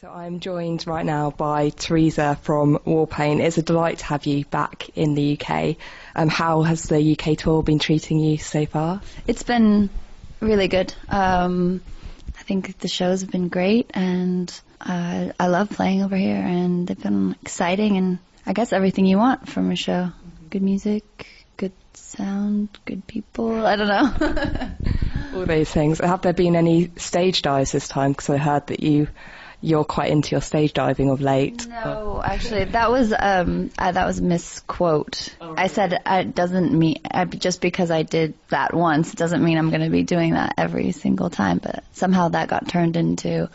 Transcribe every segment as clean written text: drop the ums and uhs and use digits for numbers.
So I'm joined right now by Theresa from Warpaint. It's a delight to have you back in the UK. How has the UK tour been treating you so far? It's been really good. I think the shows have been great, and I love playing over here, and they've been exciting, and I guess everything you want from a show. Good music, good sound, good people, I don't know. All those things. Have there been any stage dives this time? Because I heard that you're quite into your stage diving of late. No, actually, that was a misquote. Oh, really? I said it doesn't mean just because I did that once doesn't mean I'm going to be doing that every single time. But somehow that got turned into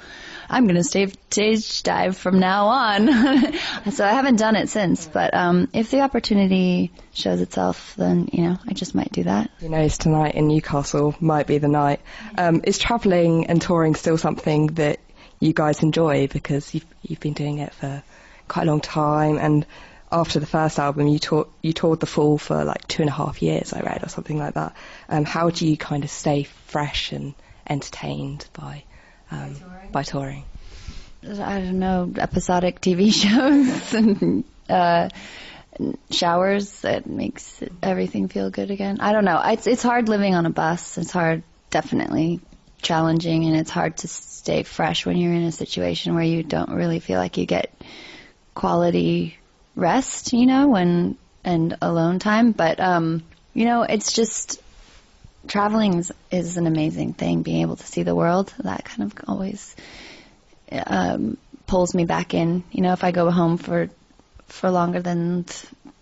I'm going to stage dive from now on. So I haven't done it since. But if the opportunity shows itself, then I just might do that. Who knows? Tonight in Newcastle might be the night. Is travelling and touring still something that you guys enjoy, because you've been doing it for quite a long time, and after the first album you toured the Fall for like 2.5 years, I read, or something like that. How do you kind of stay fresh and entertained by touring? I don't know, episodic TV shows and showers that makes everything feel good again. I don't know. It's hard living on a bus. It's hard, definitely challenging, and it's hard to stay fresh when you're in a situation where you don't really feel like you get quality rest, and alone time. But it's just traveling is an amazing thing. Being able to see the world, that kind of always pulls me back in. If I go home for longer than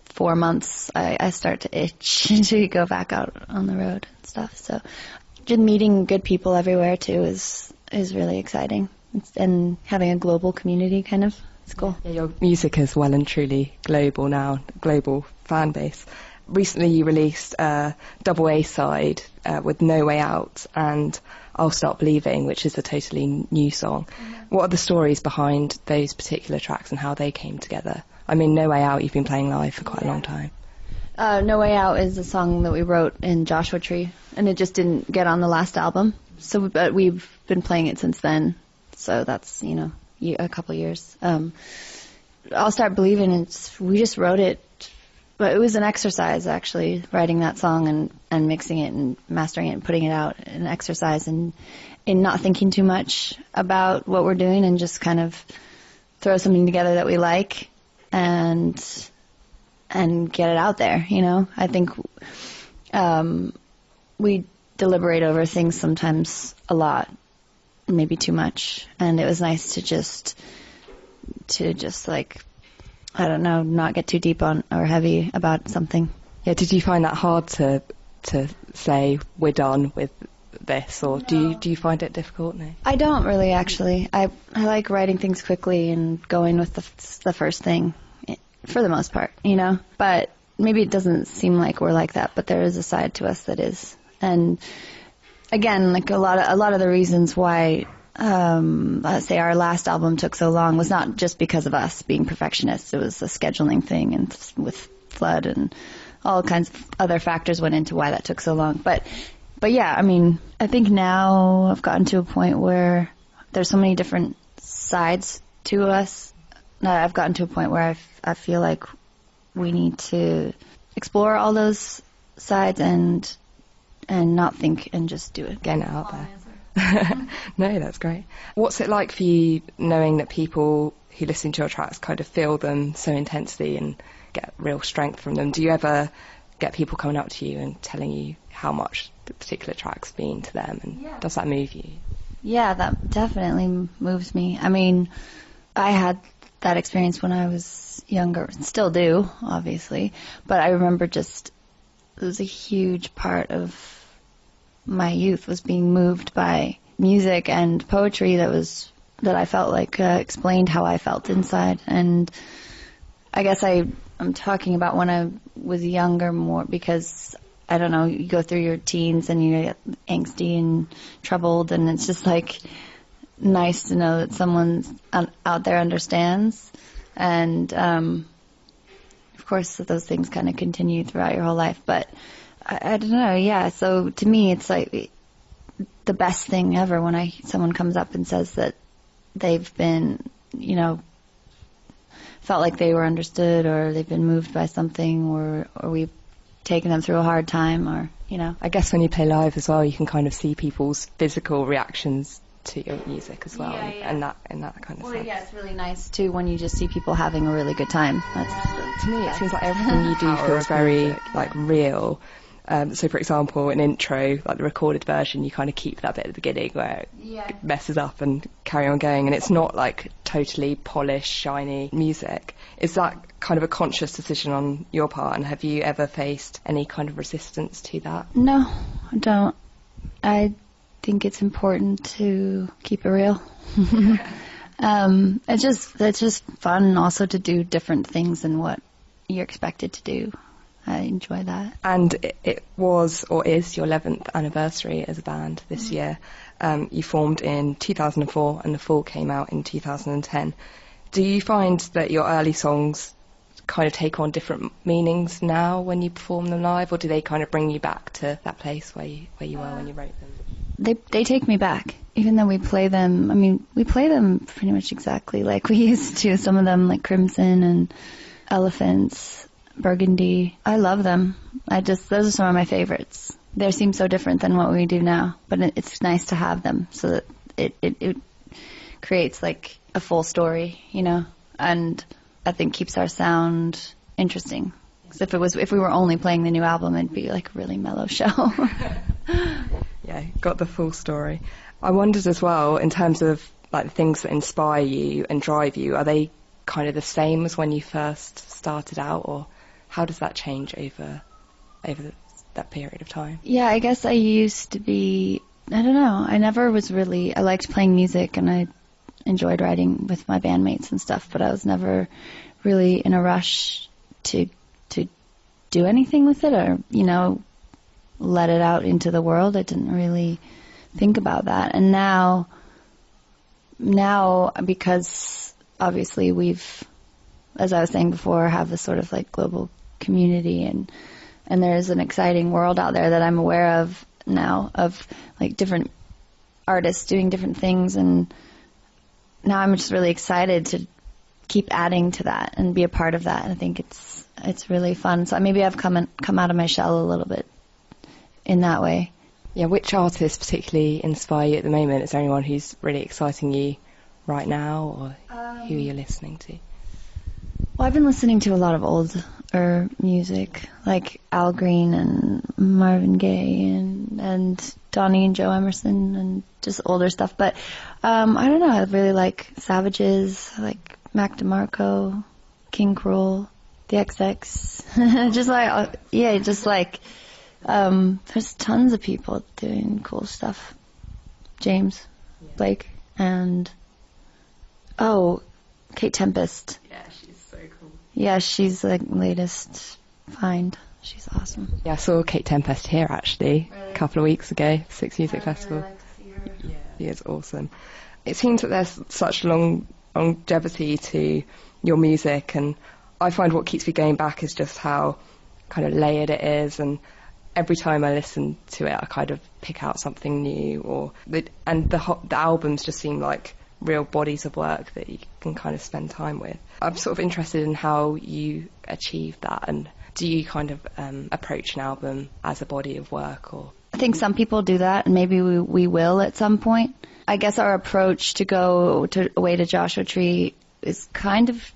4 months, I start to itch to go back out on the road and stuff. So just meeting good people everywhere too is really exciting, and having a global community it's cool. Yeah, your music is well and truly global now, global fan base. Recently you released a double A side with No Way Out and I'll Start Believing, which is a totally new song. Mm-hmm. What are the stories behind those particular tracks and how they came together? I mean, No Way Out you've been playing live for quite a long time. No Way Out is a song that we wrote in Joshua Tree, and it just didn't get on the last album. But we've been playing it since then. So that's, a couple years. I'll Start Believing, we just wrote it, but it was an exercise, actually, writing that song and mixing it and mastering it and putting it out, an exercise in not thinking too much about what we're doing, and just kind of throw something together that we like and get it out there, I think we deliberate over things sometimes a lot, maybe too much, and it was nice to just like, I don't know, not get too deep on or heavy about something. Yeah. Did you find that hard to say we're done with this, or no. do you find it difficult? No, I don't really, actually. I like writing things quickly and going with the first thing, for the most part, but maybe it doesn't seem like we're like that, but there is a side to us that is. And again, like a lot of the reasons why, let's say our last album took so long was not just because of us being perfectionists. It was a scheduling thing, and with Flood and all kinds of other factors went into why that took so long. But yeah, I mean, I think now I've gotten to a point where there's so many different sides to us. I've gotten to a point where I feel like we need to explore all those sides and not think and just do it. Getting it out there. No, that's great. What's it like for you knowing that people who listen to your tracks kind of feel them so intensely and get real strength from them? Do you ever get people coming up to you and telling you how much the particular track's been to them, and does that move you? Yeah, that definitely moves me. I mean, I had that experience when I was younger, still do, obviously, but I remember just, it was a huge part of my youth was being moved by music and poetry that I felt like explained how I felt inside. And I guess I'm talking about when I was younger more, because I don't know, you go through your teens and you get angsty and troubled, and it's just like nice to know that someone out there understands. And of course those things kind of continue throughout your whole life, but I don't know, yeah. So to me it's like the best thing ever when someone comes up and says that they've been, felt like they were understood, or they've been moved by something, or we've taken them through a hard time, or, I guess when you play live as well, you can kind of see people's physical reactions to your music as well, and that kind of sense. Yeah, it's really nice too when you just see people having a really good time. To me, it seems like everything you do feels very real. So, for example, an intro, like the recorded version, you kind of keep that bit at the beginning where it messes up and carry on going, and it's not like totally polished, shiny music. Is that kind of a conscious decision on your part, and have you ever faced any kind of resistance to that? No, I don't. I think it's important to keep it real. It's just fun also to do different things than what you're expected to do. I enjoy that. And it was, or is, your 11th anniversary as a band this year. You formed in 2004 and The Fall came out in 2010. Do you find that your early songs kind of take on different meanings now when you perform them live, or do they kind of bring you back to that place where you were when you wrote them? They take me back, even though we play them. I mean, we play them pretty much exactly like we used to. Some of them, like Crimson and Elephants, Burgundy. I love them. Those are some of my favorites. They seem so different than what we do now, but it's nice to have them so that it creates like a full story, and I think keeps our sound interesting. Because if we were only playing the new album, it'd be like a really mellow show. Yeah, got the full story. I wondered as well, in terms of like the things that inspire you and drive you, are they kind of the same as when you first started out, or how does that change over that period of time? Yeah, I guess I used to be, I don't know, I liked playing music and I enjoyed writing with my bandmates and stuff, but I was never really in a rush to do anything with it, or, let it out into the world. I didn't really think about that. And now, because obviously we've, as I was saying before, have this sort of like global community, and there's an exciting world out there that I'm aware of now, of like different artists doing different things, and now I'm just really excited to keep adding to that and be a part of that. And I think it's really fun. So maybe I've come out of my shell a little bit in that way. Yeah, which artists particularly inspire you at the moment? Is there anyone who's really exciting you right now, or who are you listening to? Well, I've been listening to a lot of older music, like Al Green and Marvin Gaye and Donnie and Joe Emerson, and just older stuff. But I don't know, I really like Savages, I like Mac DeMarco, King Cruel, the XX. There's tons of people doing cool stuff. James Blake and Kate Tempest. Yeah, she's so cool. Yeah, she's the latest find. She's awesome. Yeah, I saw Kate Tempest here actually a couple of weeks ago, Six Music Festival. Really like to see her. Yeah, she is awesome. It seems that there's such longevity to your music, and I find what keeps me going back is just how kind of layered it is, and every time I listen to it I kind of pick out something new, and the albums just seem like real bodies of work that you can kind of spend time with. I'm sort of interested in how you achieve that, and do you kind of approach an album as a body of work, or? I think some people do that, and maybe we will at some point. I guess our approach to go away to Joshua Tree is kind of,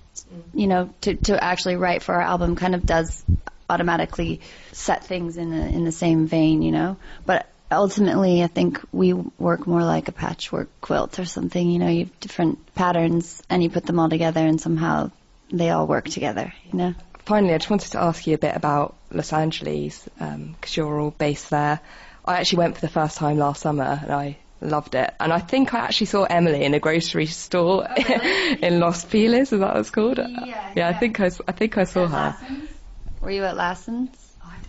to actually write for our album kind of does automatically set things in the same vein, But ultimately, I think we work more like a patchwork quilt or something. You have different patterns, and you put them all together, and somehow they all work together, Finally, I just wanted to ask you a bit about Los Angeles, because you're all based there. I actually went for the first time last summer, and I loved it. And I think I actually saw Emily in a grocery store in Los Feliz, is that what it's called? Yeah. I think I saw her. Lassen's? Were you at Lassen's?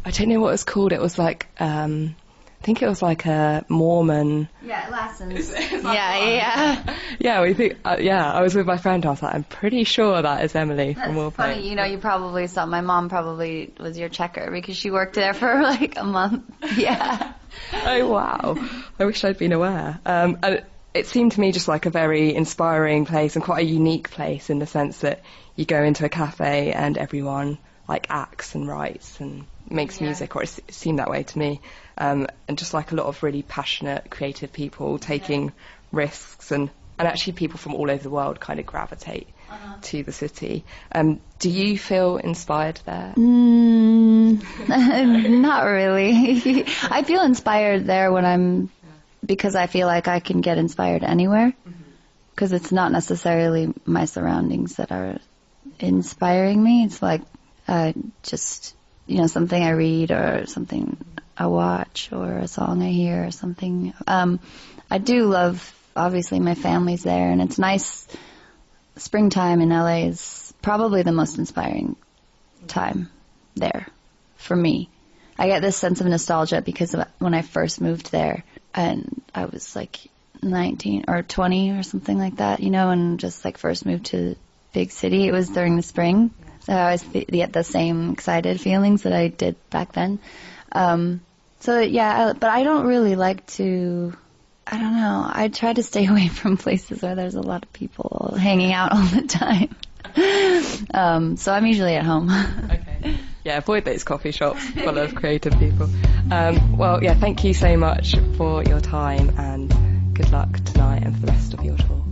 I don't know what it's called. It was like, I think it was like a Mormon. Yeah, Lassen's. Yeah. Yeah, we think. I was with my friend. I was like, I'm pretty sure that is Emily from Warpaint. Funny, you probably saw. My mom probably was your checker because she worked there for like a month. Yeah. Oh wow! I wish I'd been aware. And It seemed to me just like a very inspiring place and quite a unique place in the sense that you go into a cafe and everyone like acts and writes and makes music, or it seemed that way to me, and just like a lot of really passionate, creative people taking risks, and actually people from all over the world kind of gravitate to the city. Do you feel inspired there? Not really. I feel inspired there because I feel like I can get inspired anywhere, because it's not necessarily my surroundings that are inspiring me. It's like just, something I read or something I watch or a song I hear or something. I do love, obviously, my family's there, and it's nice. Springtime in LA is probably the most inspiring time there for me. I get this sense of nostalgia because when I first moved there, and I was like 19 or 20 or something like that, and just like first moved to the big city. It was during the spring, so I always get the same excited feelings that I did back then. But I don't really like to, I don't know, I try to stay away from places where there's a lot of people hanging out all the time. So I'm usually at home. Okay. Yeah, avoid those coffee shops full of creative people. Thank you so much for your time, and good luck tonight and for the rest of your tour.